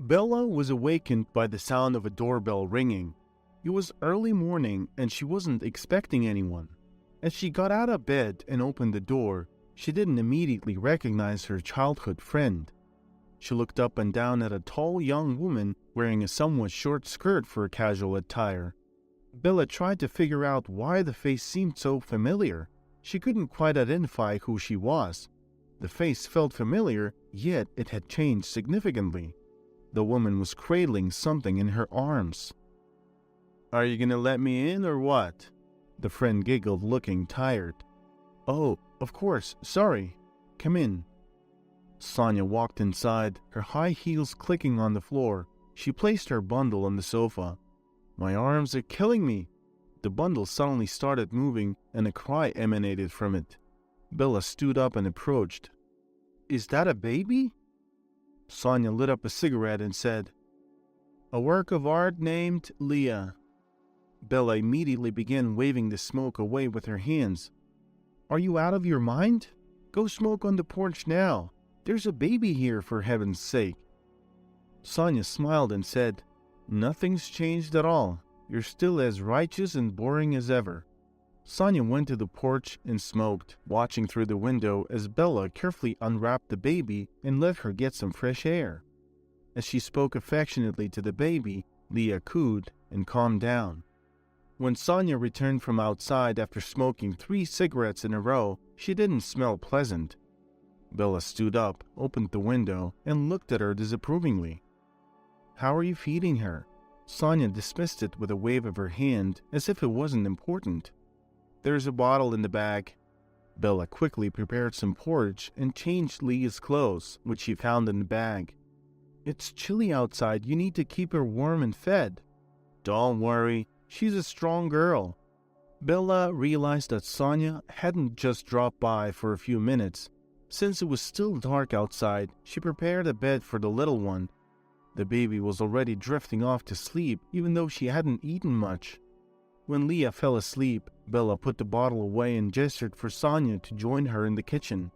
Bella was awakened by the sound of a doorbell ringing. It was early morning and she wasn't expecting anyone. As she got out of bed and opened the door, she didn't immediately recognize her childhood friend. She looked up and down at a tall young woman wearing a somewhat short skirt for casual attire. Bella tried to figure out why the face seemed so familiar. She couldn't quite identify who she was. The face felt familiar, yet it had changed significantly. The woman was cradling something in her arms. "Are you gonna let me in or what?" The friend giggled, looking tired. "Oh, of course, sorry. Come in." Sonia walked inside, her high heels clicking on the floor. She placed her bundle on the sofa. "My arms are killing me." The bundle suddenly started moving and a cry emanated from it. Bella stood up and approached. "Is that a baby?" Sonia lit up a cigarette and said, "A work of art named Leah." Bella immediately began waving the smoke away with her hands. "Are you out of your mind? Go smoke on the porch now. There's a baby here, for heaven's sake." Sonia smiled and said, "Nothing's changed at all. You're still as righteous and boring as ever." Sonia went to the porch and smoked, watching through the window as Bella carefully unwrapped the baby and let her get some fresh air. As she spoke affectionately to the baby, Leah cooed and calmed down. When Sonia returned from outside after smoking 3 cigarettes in a row, she didn't smell pleasant. Bella stood up, opened the window, and looked at her disapprovingly. "How are you feeding her?" Sonia dismissed it with a wave of her hand as if it wasn't important. "There's a bottle in the bag." Bella quickly prepared some porridge and changed Leah's clothes, which she found in the bag. "It's chilly outside. You need to keep her warm and fed." "Don't worry. She's a strong girl." Bella realized that Sonia hadn't just dropped by for a few minutes. Since it was still dark outside, she prepared a bed for the little one. The baby was already drifting off to sleep, even though she hadn't eaten much. When Leah fell asleep, Bella put the bottle away and gestured for Sonia to join her in the kitchen.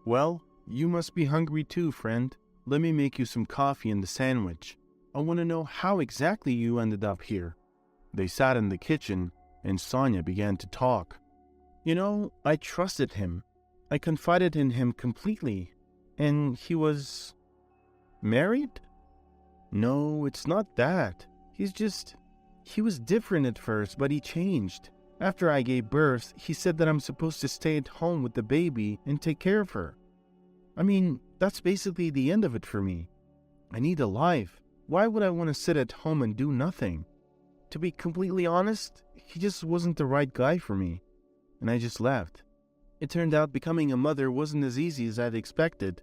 "Well, you must be hungry too, friend. Let me make you some coffee and a sandwich. I want to know how exactly you ended up here." They sat in the kitchen, and Sonia began to talk. "You know, I trusted him. I confided in him completely. And he was... married? No, it's not that. He was different at first, but he changed. After I gave birth, he said that I'm supposed to stay at home with the baby and take care of her. I mean, that's basically the end of it for me. I need a life. Why would I want to sit at home and do nothing? To be completely honest, he just wasn't the right guy for me, and I just left. It turned out becoming a mother wasn't as easy as I'd expected.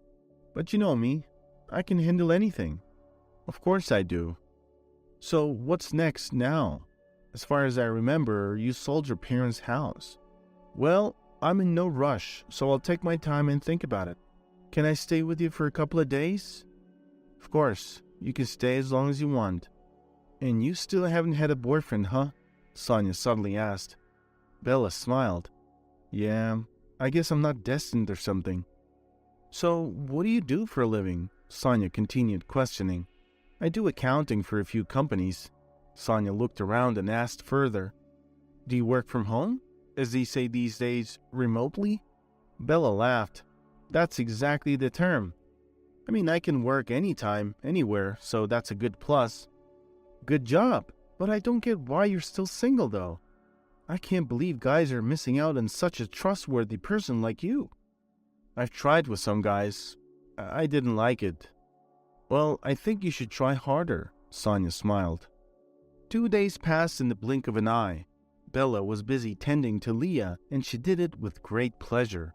But you know me, I can handle anything." "Of course I do. So what's next now? As far as I remember, you sold your parents' house." "Well, I'm in no rush, so I'll take my time and think about it. Can I stay with you for a couple of days?" "Of course, you can stay as long as you want." "And you still haven't had a boyfriend, huh?" Sonia suddenly asked. Bella smiled. "Yeah, I guess I'm not destined or something." "So what do you do for a living?" Sonia continued questioning. "I do accounting for a few companies." Sonia looked around and asked further, "Do you work from home? As they say these days, remotely?" Bella laughed. "That's exactly the term. I mean, I can work anytime, anywhere, so that's a good plus." "Good job, but I don't get why you're still single though. I can't believe guys are missing out on such a trustworthy person like you." "I've tried with some guys. I didn't like it." "Well, I think you should try harder," Sonia smiled. 2 days passed in the blink of an eye. Bella was busy tending to Leah, and she did it with great pleasure.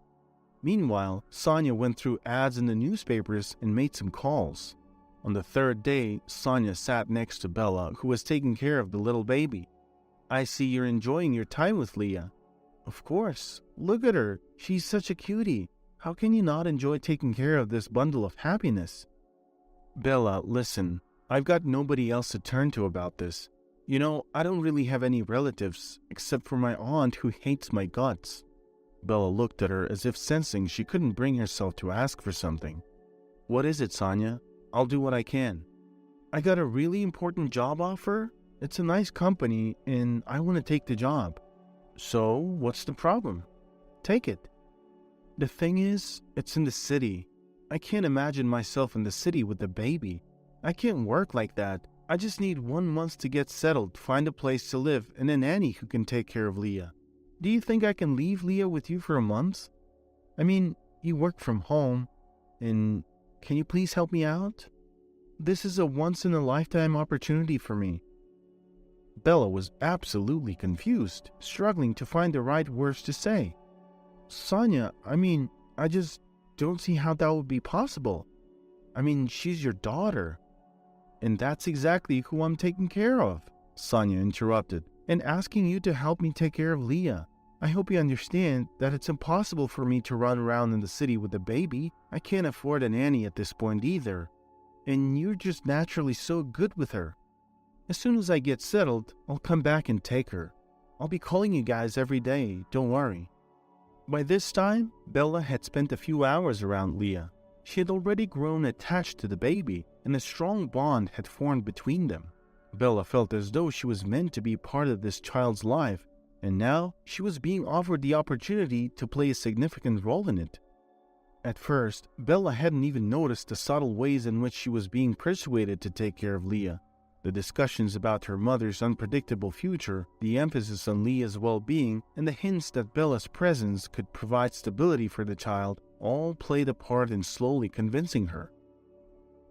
Meanwhile, Sonia went through ads in the newspapers and made some calls. On the 3rd day, Sonia sat next to Bella, who was taking care of the little baby. "I see you're enjoying your time with Leah." "Of course. Look at her. She's such a cutie. How can you not enjoy taking care of this bundle of happiness?" "Bella, listen. I've got nobody else to turn to about this. You know, I don't really have any relatives, except for my aunt who hates my guts." Bella looked at her as if sensing she couldn't bring herself to ask for something. "What is it, Sonia? I'll do what I can. I got a really important job offer. It's a nice company and I want to take the job. So, what's the problem? Take it. The thing is, it's in the city. I can't imagine myself in the city with a baby. I can't work like that. I just need 1 month to get settled, find a place to live, and a nanny who can take care of Leah. Do you think I can leave Leah with you for a month? I mean, you work from home, and can you please help me out? This is a once-in-a-lifetime opportunity for me. Bella was absolutely confused, struggling to find the right words to say. Sonia, I just don't see how that would be possible. She's your daughter. And that's exactly who I'm taking care of, Sonia interrupted, and asking you to help me take care of Leah. I hope you understand that it's impossible for me to run around in the city with a baby. I can't afford a nanny at this point either. And you're just naturally so good with her. As soon as I get settled, I'll come back and take her. I'll be calling you guys every day, don't worry. By this time, Bella had spent a few hours around Leah. She had already grown attached to the baby, and a strong bond had formed between them. Bella felt as though she was meant to be part of this child's life, and now she was being offered the opportunity to play a significant role in it. At first, Bella hadn't even noticed the subtle ways in which she was being persuaded to take care of Leah. The discussions about her mother's unpredictable future, the emphasis on Leah's well-being, and the hints that Bella's presence could provide stability for the child all played a part in slowly convincing her.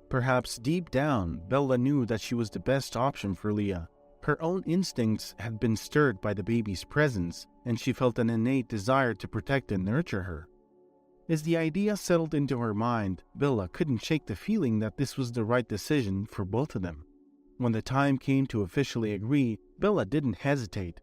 Perhaps deep down, Bella knew that she was the best option for Leah. Her own instincts had been stirred by the baby's presence, and she felt an innate desire to protect and nurture her. As the idea settled into her mind, Bella couldn't shake the feeling that this was the right decision for both of them. When the time came to officially agree, Bella didn't hesitate.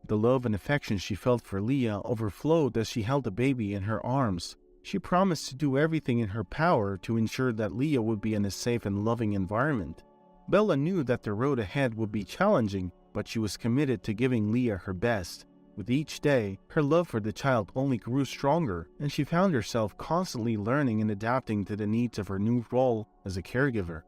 The love and affection she felt for Leah overflowed as she held the baby in her arms. She promised to do everything in her power to ensure that Leah would be in a safe and loving environment. Bella knew that the road ahead would be challenging, but she was committed to giving Leah her best. With each day, her love for the child only grew stronger, and she found herself constantly learning and adapting to the needs of her new role as a caregiver.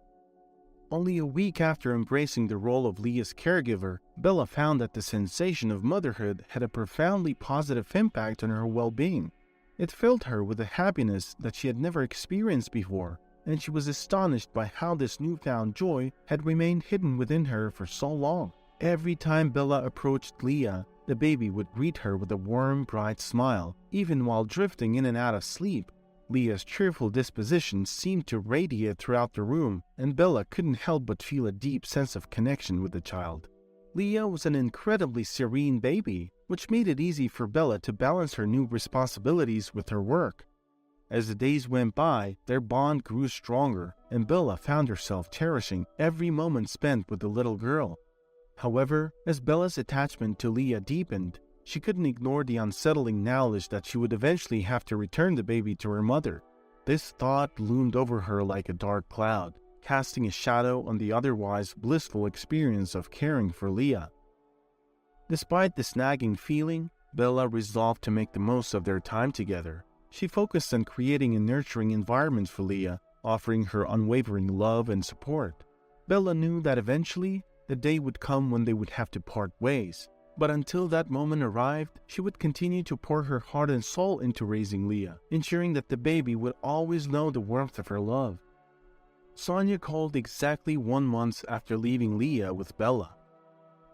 Only a week after embracing the role of Leah's caregiver, Bella found that the sensation of motherhood had a profoundly positive impact on her well-being. It filled her with a happiness that she had never experienced before, and she was astonished by how this newfound joy had remained hidden within her for so long. Every time Bella approached Leah, the baby would greet her with a warm, bright smile, even while drifting in and out of sleep. Leah's cheerful disposition seemed to radiate throughout the room, and Bella couldn't help but feel a deep sense of connection with the child. Leah was an incredibly serene baby, which made it easy for Bella to balance her new responsibilities with her work. As the days went by, their bond grew stronger, and Bella found herself cherishing every moment spent with the little girl. However, as Bella's attachment to Leah deepened, she couldn't ignore the unsettling knowledge that she would eventually have to return the baby to her mother. This thought loomed over her like a dark cloud, casting a shadow on the otherwise blissful experience of caring for Leah. Despite this nagging feeling, Bella resolved to make the most of their time together. She focused on creating a nurturing environment for Leah, offering her unwavering love and support. Bella knew that eventually, the day would come when they would have to part ways. But until that moment arrived, she would continue to pour her heart and soul into raising Leah, ensuring that the baby would always know the warmth of her love. Sonia called exactly 1 month after leaving Leah with Bella.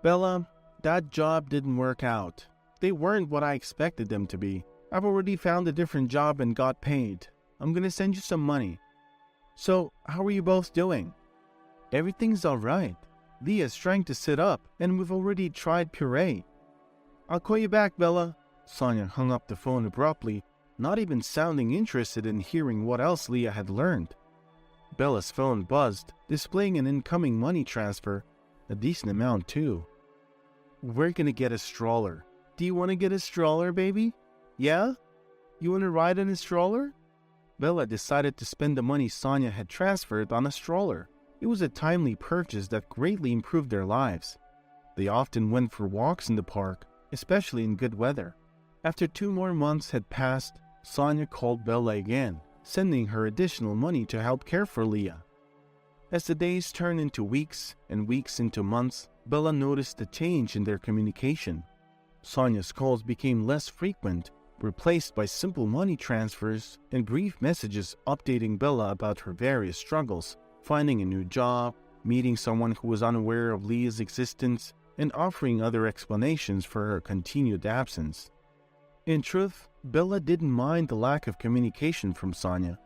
Bella, that job didn't work out. They weren't what I expected them to be. I've already found a different job and got paid. I'm gonna send you some money. So, how are you both doing? Everything's alright. Leah's trying to sit up, and we've already tried puree. I'll call you back, Bella. Sonia hung up the phone abruptly, not even sounding interested in hearing what else Leah had learned. Bella's phone buzzed, displaying an incoming money transfer, a decent amount too. We're gonna get a stroller. Do you want to get a stroller, baby? Yeah? You want to ride in a stroller? Bella decided to spend the money Sonia had transferred on a stroller. It was a timely purchase that greatly improved their lives. They often went for walks in the park, especially in good weather. After 2 more months had passed, Sonia called Bella again, sending her additional money to help care for Leah. As the days turned into weeks and weeks into months, Bella noticed a change in their communication. Sonia's calls became less frequent, replaced by simple money transfers and brief messages updating Bella about her various struggles, finding a new job, meeting someone who was unaware of Leah's existence, and offering other explanations for her continued absence. In truth, Bella didn't mind the lack of communication from Sonia.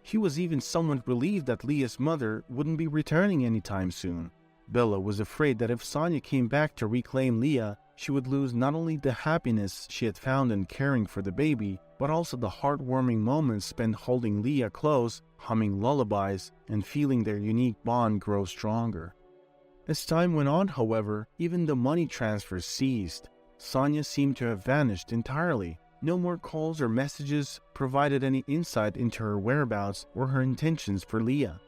She was even somewhat relieved that Leah's mother wouldn't be returning anytime soon. Bella was afraid that if Sonia came back to reclaim Leah, she would lose not only the happiness she had found in caring for the baby, but also the heartwarming moments spent holding Leah close, humming lullabies, and feeling their unique bond grow stronger. As time went on, however, even the money transfers ceased. Sonia seemed to have vanished entirely. No more calls or messages provided any insight into her whereabouts or her intentions for Leah.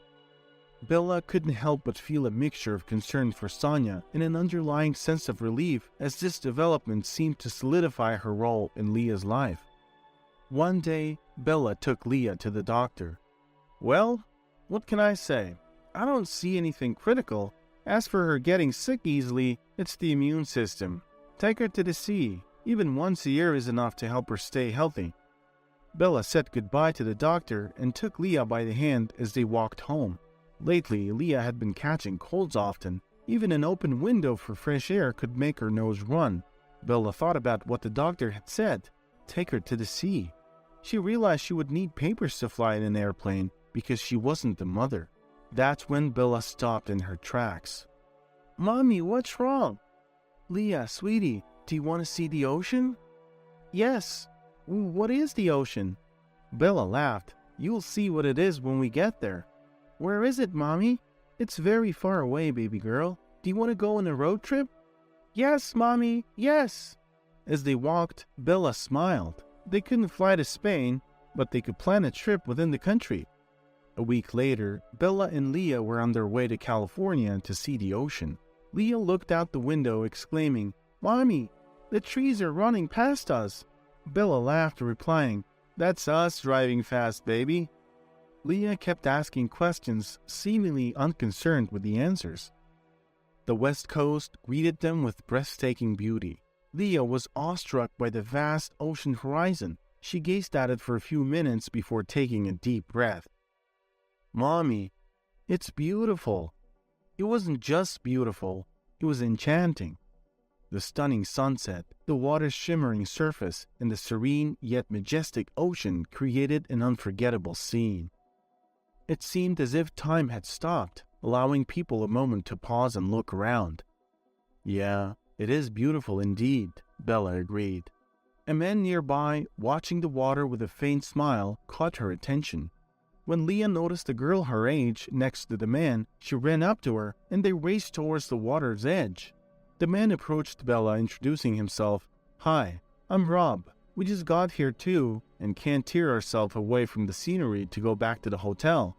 Bella couldn't help but feel a mixture of concern for Sonia and an underlying sense of relief, as this development seemed to solidify her role in Leah's life. One day, Bella took Leah to the doctor. "Well, what can I say? I don't see anything critical. As for her getting sick easily, it's the immune system. Take her to the sea. Even once a year is enough to help her stay healthy." Bella said goodbye to the doctor and took Leah by the hand as they walked home. Lately, Leah had been catching colds often. Even an open window for fresh air could make her nose run. Bella thought about what the doctor had said. Take her to the sea. She realized she would need papers to fly in an airplane because she wasn't the mother. That's when Bella stopped in her tracks. "Mommy, what's wrong?" "Leah, sweetie, do you want to see the ocean?" "Yes." "What is the ocean?" Bella laughed. "You'll see what it is when we get there." "Where is it, Mommy?" "It's very far away, baby girl. Do you want to go on a road trip?" "Yes, Mommy, yes." As they walked, Bella smiled. They couldn't fly to Spain, but they could plan a trip within the country. A week later, Bella and Leah were on their way to California to see the ocean. Leah looked out the window, exclaiming, "Mommy, the trees are running past us." Bella laughed, replying, "That's us driving fast, baby." Leah kept asking questions, seemingly unconcerned with the answers. The West Coast greeted them with breathtaking beauty. Leah was awestruck by the vast ocean horizon. She gazed at it for a few minutes before taking a deep breath. "Mommy, it's beautiful." It wasn't just beautiful, it was enchanting. The stunning sunset, the water's shimmering surface, and the serene yet majestic ocean created an unforgettable scene. It seemed as if time had stopped, allowing people a moment to pause and look around. "Yeah, it is beautiful indeed," Bella agreed. A man nearby, watching the water with a faint smile, caught her attention. When Leah noticed a girl her age next to the man, she ran up to her, and they raced towards the water's edge. The man approached Bella, introducing himself. "Hi, I'm Rob. We just got here too, and can't tear ourselves away from the scenery to go back to the hotel."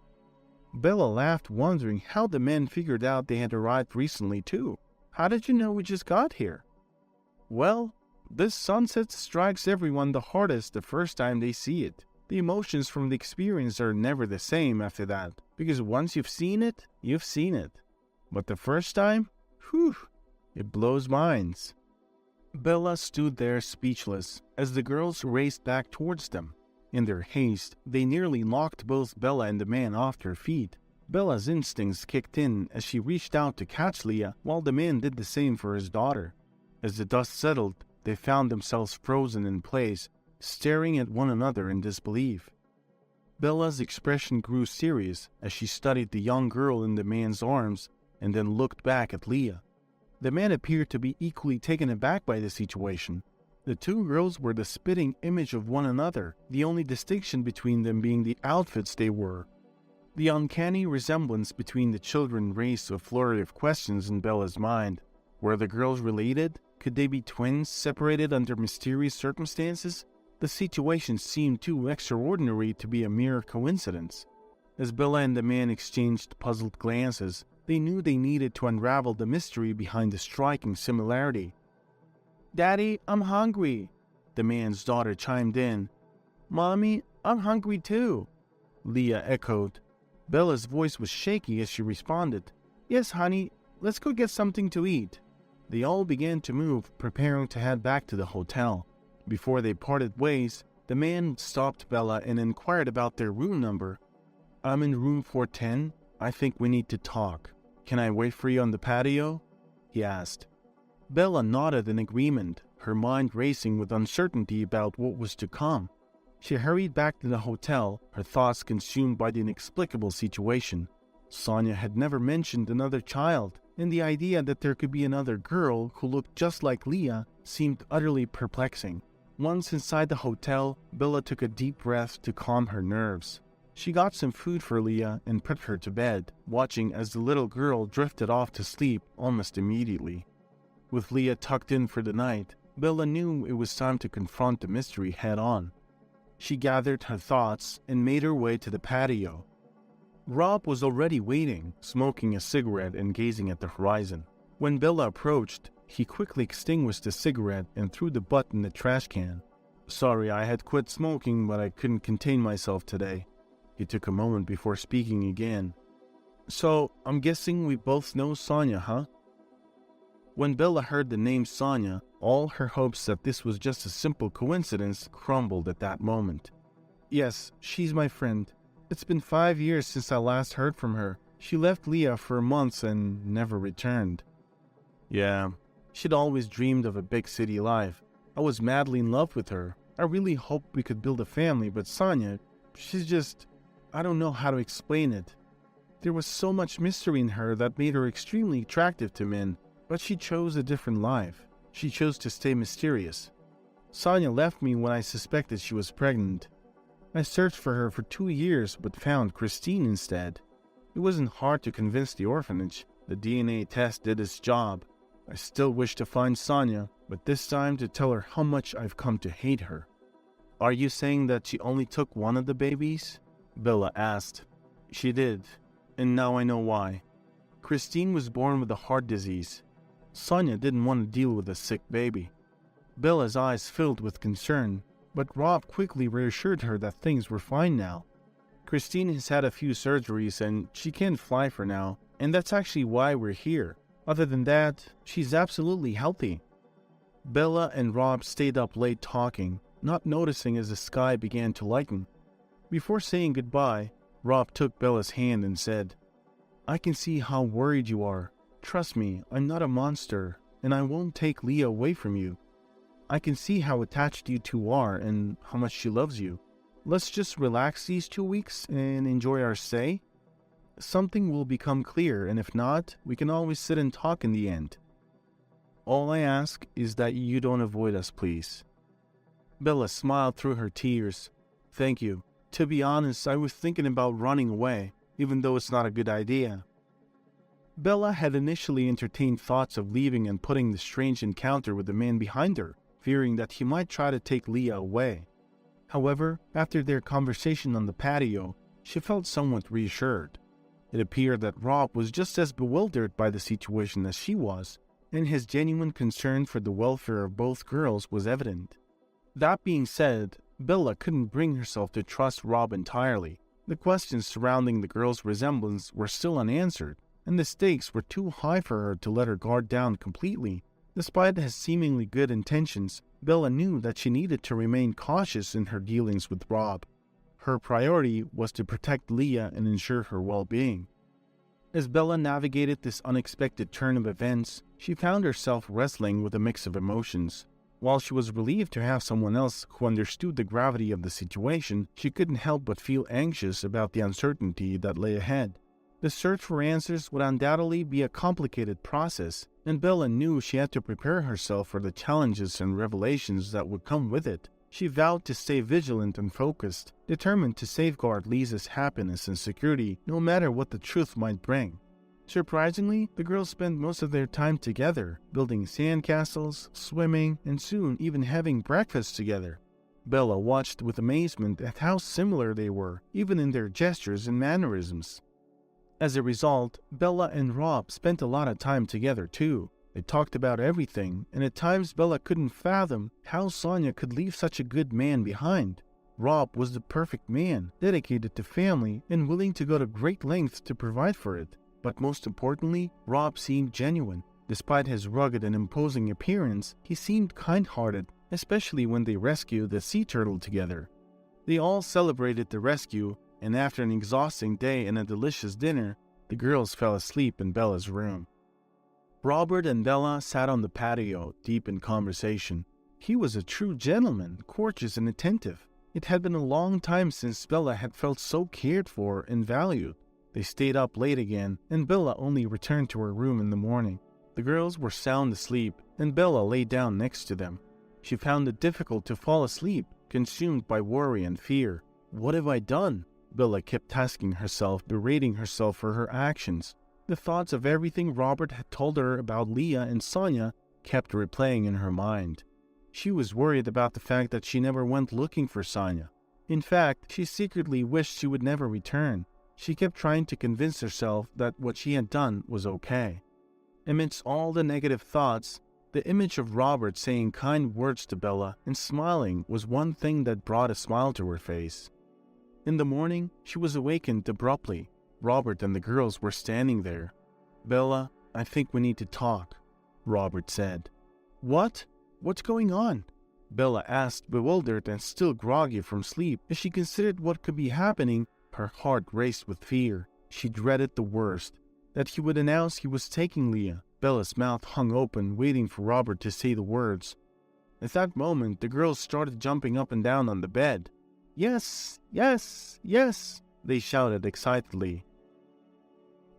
Bella laughed, wondering how the man figured out they had arrived recently too. "How did you know we just got here?" "Well, this sunset strikes everyone the hardest the first time they see it. The emotions from the experience are never the same after that, because once you've seen it, you've seen it. But the first time, whew, it blows minds." Bella stood there speechless as the girls raced back towards them. In their haste, they nearly knocked both Bella and the man off their feet. Bella's instincts kicked in as she reached out to catch Leah, while the man did the same for his daughter. As the dust settled, they found themselves frozen in place, staring at one another in disbelief. Bella's expression grew serious as she studied the young girl in the man's arms and then looked back at Leah. The man appeared to be equally taken aback by the situation. The two girls were the spitting image of one another, the only distinction between them being the outfits they wore. The uncanny resemblance between the children raised a flurry of questions in Bella's mind. Were the girls related? Could they be twins separated under mysterious circumstances? The situation seemed too extraordinary to be a mere coincidence. As Bella and the man exchanged puzzled glances, they knew they needed to unravel the mystery behind the striking similarity. "Daddy, I'm hungry," the man's daughter chimed in. "Mommy, I'm hungry too," Leah echoed. Bella's voice was shaky as she responded, "Yes, honey, let's go get something to eat." They all began to move, preparing to head back to the hotel. Before they parted ways, the man stopped Bella and inquired about their room number. "I'm in room 410. I think we need to talk. Can I wait for you on the patio?" he asked. Bella nodded in agreement, her mind racing with uncertainty about what was to come. She hurried back to the hotel, her thoughts consumed by the inexplicable situation. Sonia had never mentioned another child, and the idea that there could be another girl who looked just like Leah seemed utterly perplexing. Once inside the hotel, Bella took a deep breath to calm her nerves. She got some food for Leah and put her to bed, watching as the little girl drifted off to sleep almost immediately. With Leah tucked in for the night, Bella knew it was time to confront the mystery head-on. She gathered her thoughts and made her way to the patio. Rob was already waiting, smoking a cigarette and gazing at the horizon. When Bella approached, he quickly extinguished the cigarette and threw the butt in the trash can. "Sorry, I had quit smoking, but I couldn't contain myself today." He took a moment before speaking again. "So, I'm guessing we both know Sonia, huh?" When Bella heard the name Sonia, all her hopes that this was just a simple coincidence crumbled at that moment. "Yes, she's my friend. It's been 5 years since I last heard from her. She left Leah for months and never returned." "Yeah, she'd always dreamed of a big city life. I was madly in love with her. I really hoped we could build a family, but Sonia, she's just... I don't know how to explain it. There was so much mystery in her that made her extremely attractive to men, but she chose a different life. She chose to stay mysterious. Sonia left me when I suspected she was pregnant. I searched for her for 2 years but found Christine instead. It wasn't hard to convince the orphanage. The DNA test did its job. I still wish to find Sonia, but this time to tell her how much I've come to hate her." "Are you saying that she only took one of the babies?" Bella asked. "She did, and now I know why. Christine was born with a heart disease. Sonia didn't want to deal with a sick baby." Bella's eyes filled with concern, but Rob quickly reassured her that things were fine now. "Christine has had a few surgeries and she can't fly for now, and that's actually why we're here. Other than that, she's absolutely healthy." Bella and Rob stayed up late talking, not noticing as the sky began to lighten. Before saying goodbye, Rob took Bella's hand and said, "I can see how worried you are. Trust me, I'm not a monster, and I won't take Leah away from you. I can see how attached you two are and how much she loves you. Let's just relax these 2 weeks and enjoy our stay. Something will become clear, and if not, we can always sit and talk in the end. All I ask is that you don't avoid us, please." Bella smiled through her tears. "Thank you. To be honest, I was thinking about running away, even though it's not a good idea." Bella had initially entertained thoughts of leaving and putting the strange encounter with the man behind her, fearing that he might try to take Leah away. However, after their conversation on the patio, she felt somewhat reassured. It appeared that Rob was just as bewildered by the situation as she was, and his genuine concern for the welfare of both girls was evident. That being said, Bella couldn't bring herself to trust Rob entirely. The questions surrounding the girls' resemblance were still unanswered, and the stakes were too high for her to let her guard down completely. Despite his seemingly good intentions, Bella knew that she needed to remain cautious in her dealings with Rob. Her priority was to protect Leah and ensure her well-being. As Bella navigated this unexpected turn of events, she found herself wrestling with a mix of emotions. While she was relieved to have someone else who understood the gravity of the situation, she couldn't help but feel anxious about the uncertainty that lay ahead. The search for answers would undoubtedly be a complicated process, and Bella knew she had to prepare herself for the challenges and revelations that would come with it. She vowed to stay vigilant and focused, determined to safeguard Lisa's happiness and security no matter what the truth might bring. Surprisingly, the girls spent most of their time together, building sandcastles, swimming, and soon even having breakfast together. Bella watched with amazement at how similar they were, even in their gestures and mannerisms. As a result, Bella and Rob spent a lot of time together too. They talked about everything, and at times Bella couldn't fathom how Sonia could leave such a good man behind. Rob was the perfect man, dedicated to family and willing to go to great lengths to provide for it. But most importantly, Rob seemed genuine. Despite his rugged and imposing appearance, he seemed kind-hearted, especially when they rescued the sea turtle together. They all celebrated the rescue, and after an exhausting day and a delicious dinner, the girls fell asleep in Bella's room. Robert and Bella sat on the patio, deep in conversation. He was a true gentleman, courteous and attentive. It had been a long time since Bella had felt so cared for and valued. They stayed up late again, and Bella only returned to her room in the morning. The girls were sound asleep, and Bella lay down next to them. She found it difficult to fall asleep, consumed by worry and fear. What have I done? Bella kept asking herself, berating herself for her actions. The thoughts of everything Robert had told her about Leah and Sonia kept replaying in her mind. She was worried about the fact that she never went looking for Sonia. In fact, she secretly wished she would never return. She kept trying to convince herself that what she had done was okay. Amidst all the negative thoughts, the image of Robert saying kind words to Bella and smiling was one thing that brought a smile to her face. In the morning, she was awakened abruptly. Robert and the girls were standing there. "Bella, I think we need to talk," Robert said. "What? What's going on?" Bella asked, bewildered and still groggy from sleep. As she considered what could be happening, her heart raced with fear. She dreaded the worst, that he would announce he was taking Leah. Bella's mouth hung open, waiting for Robert to say the words. At that moment, the girls started jumping up and down on the bed. "Yes, yes, yes," they shouted excitedly.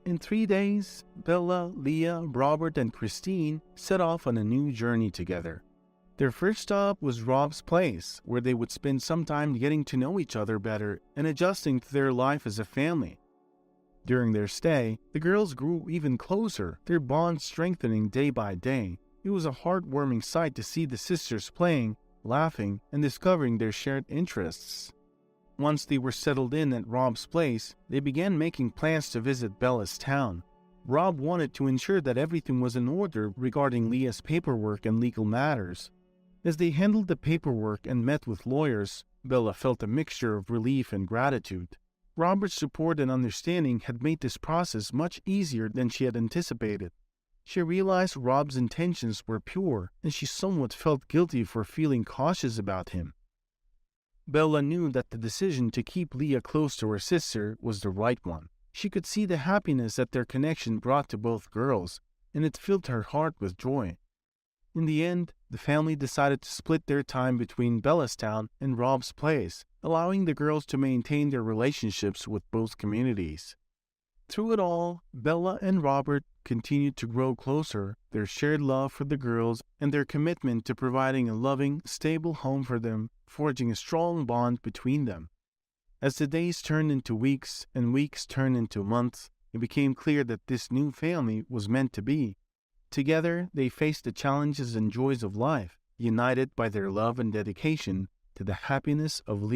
In 3 days, Bella, Leah, Robert, and Christine set off on a new journey together. Their first stop was Rob's place, where they would spend some time getting to know each other better and adjusting to their life as a family. During their stay, the girls grew even closer, their bond strengthening day by day. It was a heartwarming sight to see the sisters playing, laughing, and discovering their shared interests. Once they were settled in at Rob's place, they began making plans to visit Bella's town. Rob wanted to ensure that everything was in order regarding Leah's paperwork and legal matters. As they handled the paperwork and met with lawyers, Bella felt a mixture of relief and gratitude. Robert's support and understanding had made this process much easier than she had anticipated. She realized Rob's intentions were pure, and she somewhat felt guilty for feeling cautious about him. Bella knew that the decision to keep Leah close to her sister was the right one. She could see the happiness that their connection brought to both girls, and it filled her heart with joy. In the end, the family decided to split their time between Bella's town and Rob's place, allowing the girls to maintain their relationships with both communities. Through it all, Bella and Robert continued to grow closer, their shared love for the girls and their commitment to providing a loving, stable home for them, forging a strong bond between them. As the days turned into weeks and weeks turned into months, it became clear that this new family was meant to be. Together, they faced the challenges and joys of life, united by their love and dedication to the happiness of Leah.